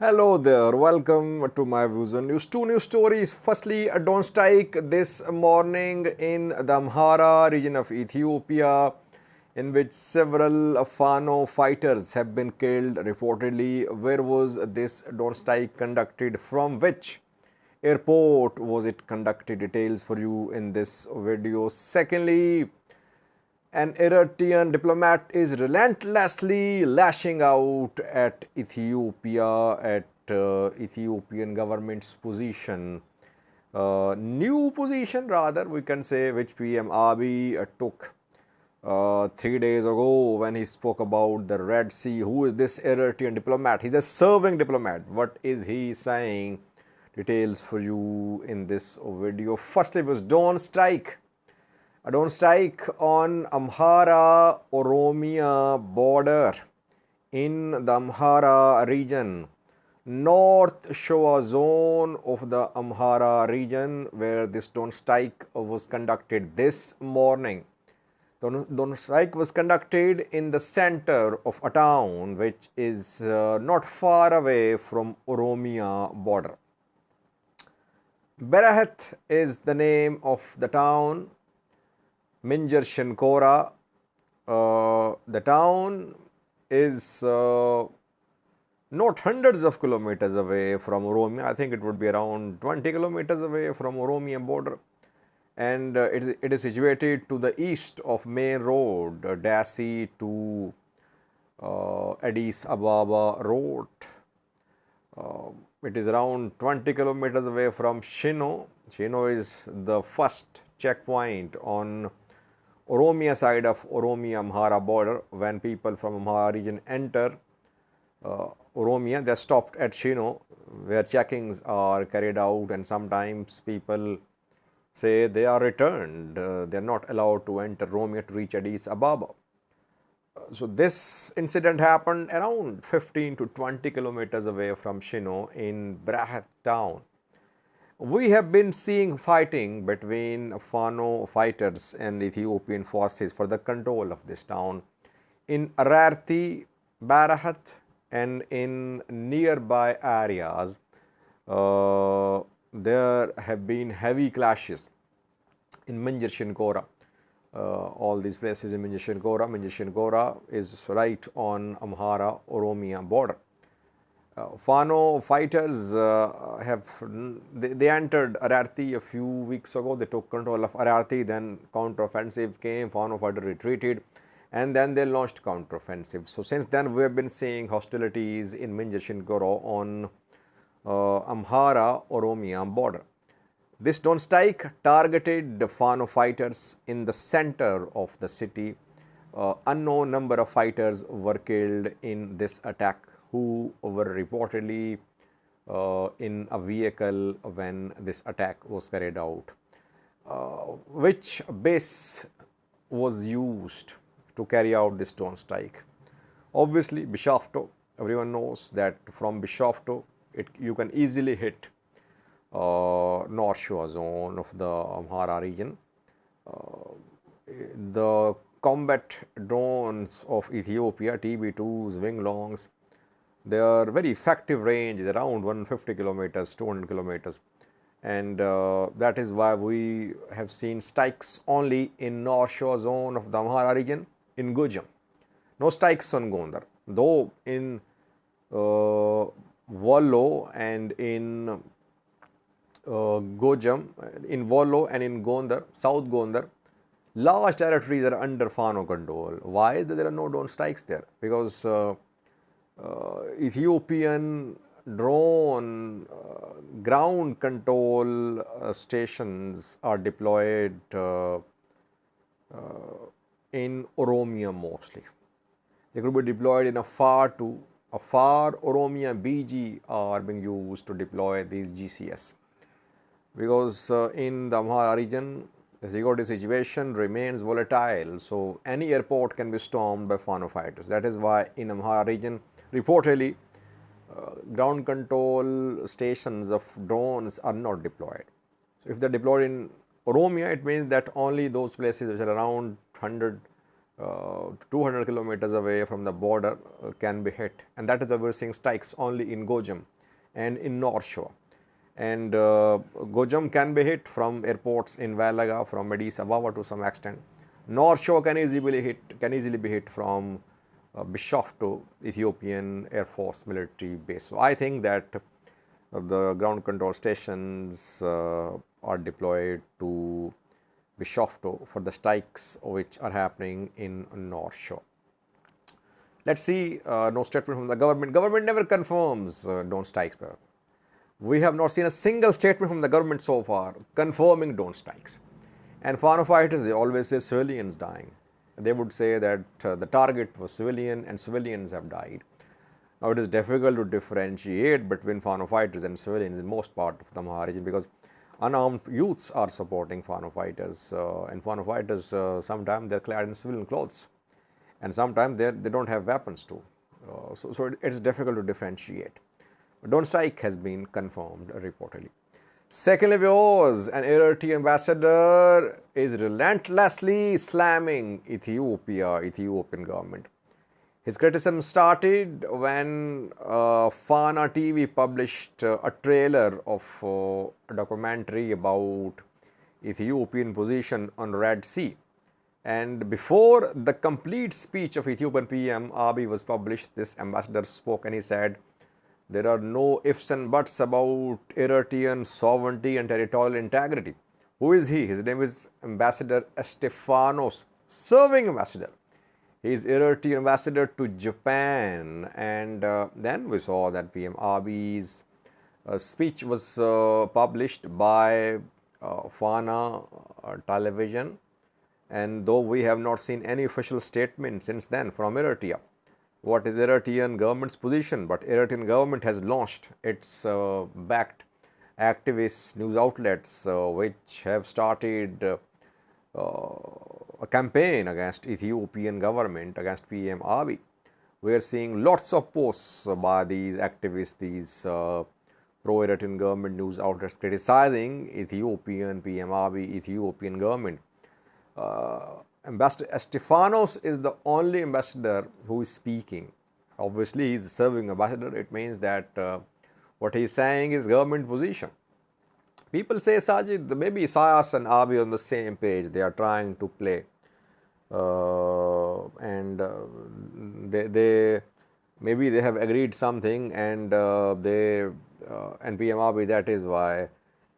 Hello there, welcome to my views on news. Two news stories. Firstly, a drone strike this morning in the Amhara region of Ethiopia, in which several Fano fighters have been killed. Reportedly, where was this drone strike conducted? From which airport was it conducted? Details for you in this video. Secondly, an Eritrean diplomat is relentlessly lashing out at Ethiopia, at Ethiopian government's position, new position rather, we can say, which PM Abiy took 3 days ago when he spoke about the Red Sea. Who is this Eritrean diplomat? He's a serving diplomat. What is he saying? Details for you in this video. Firstly, was drone strike. A drone strike on Amhara Oromia border in the Amhara region, North Shoa zone of the Amhara region, where this drone strike was conducted this morning. The drone strike was conducted in the center of a town which is not far away from Oromia border. Berahat is the name of the town. Minjar Shinkora. The town is not hundreds of kilometers away from Oromia. I think it would be around 20 kilometers away from Oromia border. And it is situated to the east of main road, Dasi to Addis Ababa road. It is around 20 kilometers away from Shino. Shino is the first checkpoint on Oromia side of Oromia Amhara border. When people from Amhara region enter Oromia, they are stopped at Shino, where checkings are carried out, and sometimes people say they are returned. They are not allowed to enter Oromia to reach Addis Ababa. So this incident happened around 15 to 20 kilometers away from Shino in Brahat town. We have been seeing fighting between Fano fighters and Ethiopian forces for the control of this town in Ararti, Barahat, and in nearby areas. There have been heavy clashes in Minjar Shinkora. All these places in Minjar Shinkora. Minjar Shinkora is right on Amhara Oromia border. Fano fighters they entered Ararti a few weeks ago. They took control of Ararti, then counteroffensive came, Fano fighters retreated, and then they launched counteroffensive. So since then we have been seeing hostilities in Minjar Shinkora on Amhara Oromia border. This drone strike targeted the Fano fighters in the center of the city. Unknown number of fighters were killed in this attack, who were reportedly in a vehicle when this attack was carried out. Which base was used to carry out this drone strike? Obviously, Bishoftu. Everyone knows that from Bishoftu, you can easily hit North Shore zone of the Amhara region. The combat drones of Ethiopia, TB2s, Winglongs, their very effective range is around 150 kilometers, 200 kilometers. And that is why we have seen strikes only in North Shore zone of the Amhara region, in Gujam. No strikes on Gondar. Though in Wollo and in Gojam, in Wollo and in Gondar, South Gondar, large territories are under Fano control. Why is there are no drone strikes there? Because Ethiopian drone ground control stations are deployed in Oromia mostly. They could be deployed in a far Oromia BG are being used to deploy these GCS. Because in the Amhara region, the security situation remains volatile, so any airport can be stormed by Fano fighters. That is why in Amhara region, reportedly, ground control stations of drones are not deployed. So if they are deployed in Oromia, it means that only those places which are around 100 to 200 kilometers away from the border can be hit. And that is why we are seeing strikes only in Gojam and in North Shore. And Gojam can be hit from airports in Valaga, from Addis Ababa to some extent. North Shore can easily be hit from Bishoftu, Ethiopian Air Force military base. So I think that the ground control stations are deployed to Bishoftu for the strikes which are happening in North Shore. Let's see, no statement from the government. Government never confirms drone strikes. We have not seen a single statement from the government so far confirming drone strikes. And Fano fighters, they always say civilians dying. They would say that the target was civilian and civilians have died. Now it is difficult to differentiate between Fano fighters and civilians in most part of the Amhara region, because unarmed youths are supporting Fano fighters, and Fano fighters sometimes they are clad in civilian clothes, and sometimes they don't have weapons too. So it is difficult to differentiate. Drone strike has been confirmed reportedly. Secondly, viewers, an Eritrean ambassador is relentlessly slamming Ethiopian government. His criticism started when Fano TV published a trailer of a documentary about Ethiopian position on Red Sea. And before the complete speech of Ethiopian PM Abiy was published, this ambassador spoke and he said, there are no ifs and buts about Eritrean sovereignty and territorial integrity. Who is he? His name is Ambassador Estefanos, serving ambassador. He is Eritrean ambassador to Japan. And then we saw that PM Abiy's speech was published by Fano television. And though we have not seen any official statement since then from Eritrea, what is Eritrean government's position? But Eritrean government has launched its backed activist news outlets which have started a campaign against Ethiopian government, against PM Abiy. We are seeing lots of posts by these activists, these pro-Eritrean government news outlets criticizing Ethiopian PM Abiy, Ethiopian government. Ambassador Estefanos is the only ambassador who is speaking. Obviously, he is serving ambassador. It means that what he is saying is government position. People say, Sajid, maybe Isaias and Abiy on the same page. They are trying to play. Maybe they have agreed something, and and PM Abiy, that is why,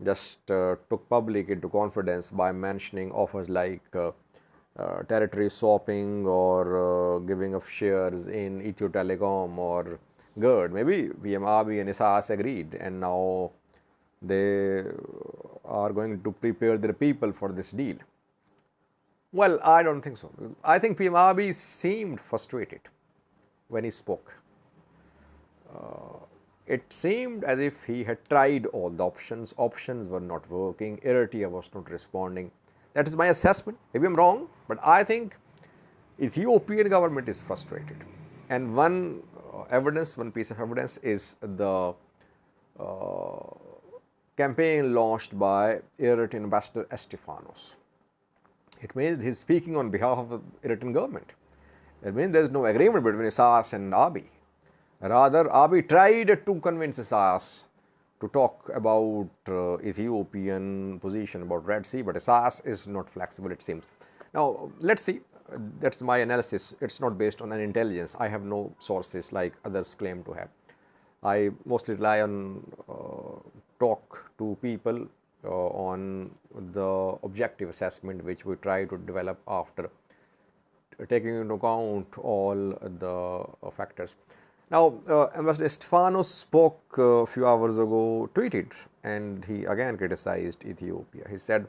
just took public into confidence by mentioning offers like territory swapping or giving of shares in Ethio Telecom or GERD. Maybe PM Abiy and Isaias agreed, and now they are going to prepare their people for this deal. Well, I don't think so. I think PM Abiy seemed frustrated when he spoke. It seemed as if he had tried all the options. Options were not working. Eritrea was not responding. That is my assessment. Maybe I'm wrong, but I think Ethiopian government is frustrated. And one piece of evidence is the campaign launched by Eritrean ambassador Estefanos. It means he's speaking on behalf of the Eritrean government. It means there's no agreement between Isaias and Abiy. Rather, Abiy tried to convince Isaias to talk about Ethiopian position, about Red Sea, but Isaias is not flexible, it seems. Now, let's see. That's my analysis. It's not based on an intelligence. I have no sources like others claim to have. I mostly rely on talk to people on the objective assessment which we try to develop after taking into account all the factors. Now, Ambassador Estefanos spoke a few hours ago, tweeted, and he again criticized Ethiopia. He said,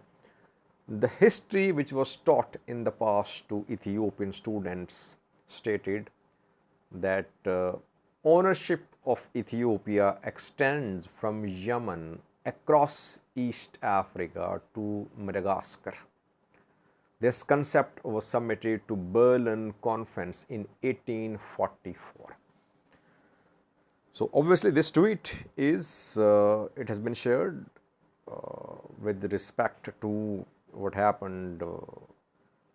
the history which was taught in the past to Ethiopian students stated that ownership of Ethiopia extends from Yemen across East Africa to Madagascar. This concept was submitted to Berlin Conference in 1844. So obviously this tweet is, it has been shared with respect to what happened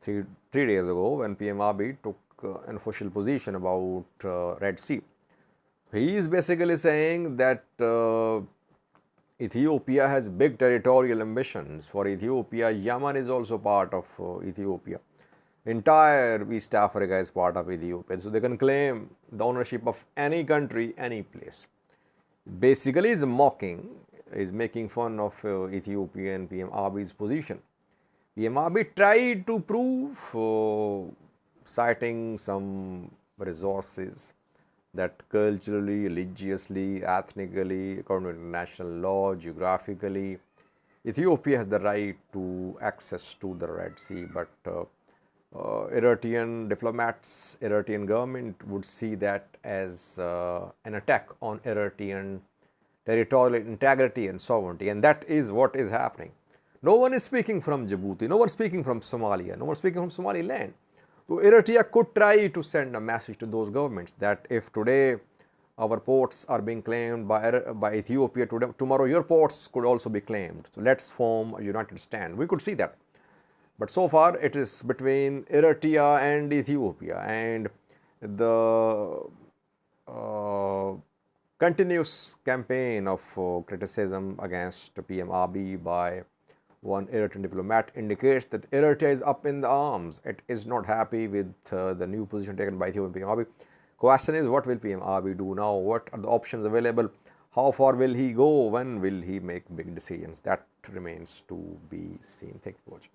3 days ago when PM Abiy took an official position about Red Sea. He is basically saying that Ethiopia has big territorial ambitions. For Ethiopia, Yemen is also part of Ethiopia. Entire East Africa is part of Ethiopia. So they can claim the ownership of any country, any place. Basically, is mocking, is making fun of Ethiopian PM Abiy's position. PM Abiy tried to prove, citing some resources, that culturally, religiously, ethnically, according to international law, geographically, Ethiopia has the right to access to the Red Sea, but Eritrean diplomats, Eritrean government would see that as an attack on Eritrean territorial integrity and sovereignty, and that is what is happening. No one is speaking from Djibouti, no one is speaking from Somalia, no one is speaking from Somaliland. So Eritrea could try to send a message to those governments that if today our ports are being claimed by Ethiopia, tomorrow your ports could also be claimed. So let's form a united stand. We could see that. But so far it is between Eritrea and Ethiopia, and the continuous campaign of criticism against PM Abiy by one Eritrean diplomat indicates that Eritrea is up in the arms. It is not happy with the new position taken by Ethiopian PM Abiy. Question is, what will PM Abiy do now? What are the options available? How far will he go? When will he make big decisions? That remains to be seen. Thank you for watching.